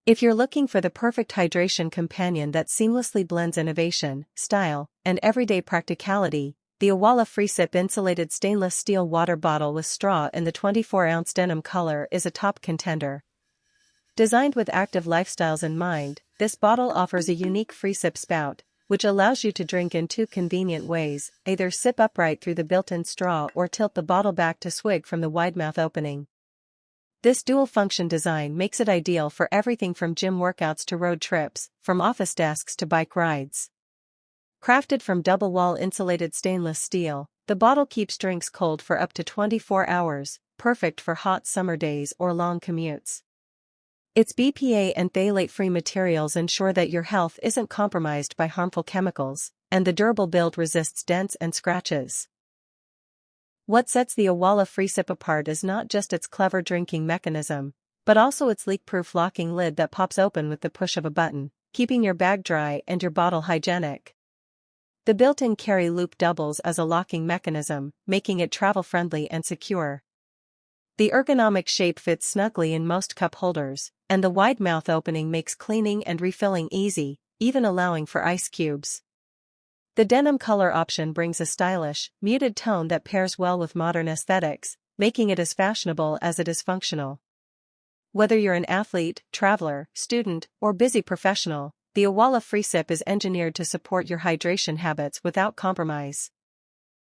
If you're looking for the perfect hydration companion that seamlessly blends innovation, style, and everyday practicality, the Owala FreeSip insulated stainless steel water bottle with straw in the 24-ounce denim color is a top contender. Designed with active lifestyles in mind, this bottle offers a unique FreeSip spout, which allows you to drink in two convenient ways: either sip upright through the built-in straw or tilt the bottle back to swig from the wide mouth opening. This dual-function design makes it ideal for everything from gym workouts to road trips, from office desks to bike rides. Crafted from double-wall insulated stainless steel, the bottle keeps drinks cold for up to 24 hours, perfect for hot summer days or long commutes. Its BPA and phthalate-free materials ensure that your health isn't compromised by harmful chemicals, and the durable build resists dents and scratches. What sets the Owala FreeSip apart is not just its clever drinking mechanism, but also its leak-proof locking lid that pops open with the push of a button, keeping your bag dry and your bottle hygienic. The built-in carry loop doubles as a locking mechanism, making it travel-friendly and secure. The ergonomic shape fits snugly in most cup holders, and the wide mouth opening makes cleaning and refilling easy, even allowing for ice cubes. The denim color option brings a stylish, muted tone that pairs well with modern aesthetics, making it as fashionable as it is functional. Whether you're an athlete, traveler, student, or busy professional, the Owala FreeSip is engineered to support your hydration habits without compromise.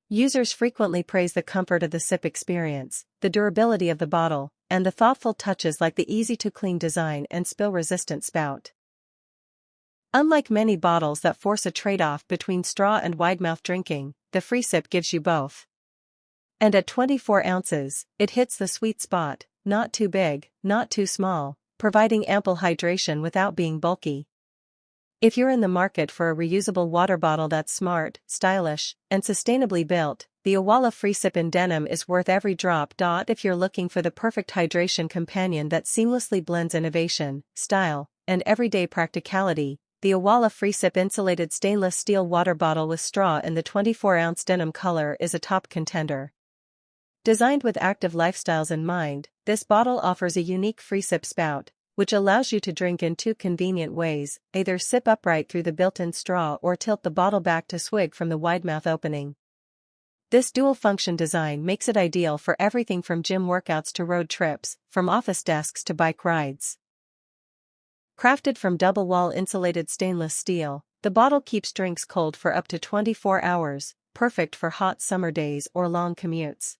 Users frequently praise the comfort of the sip experience, the durability of the bottle, and the thoughtful touches like the easy-to-clean design and spill-resistant spout. Unlike many bottles that force a trade-off between straw and wide-mouth drinking, the FreeSip gives you both. And at 24 ounces, it hits the sweet spot, not too big, not too small, providing ample hydration without being bulky. If you're in the market for a reusable water bottle that's smart, stylish, and sustainably built, the Owala FreeSip in denim is worth every drop. If you're looking for the perfect hydration companion that seamlessly blends innovation, style, and everyday practicality, the Owala FreeSip insulated stainless steel water bottle with straw in the 24-ounce denim color is a top contender. Designed with active lifestyles in mind, this bottle offers a unique FreeSip spout, which allows you to drink in two convenient ways: either sip upright through the built-in straw or tilt the bottle back to swig from the wide mouth opening. This dual-function design makes it ideal for everything from gym workouts to road trips, from office desks to bike rides. Crafted from double-wall insulated stainless steel, the bottle keeps drinks cold for up to 24 hours, perfect for hot summer days or long commutes.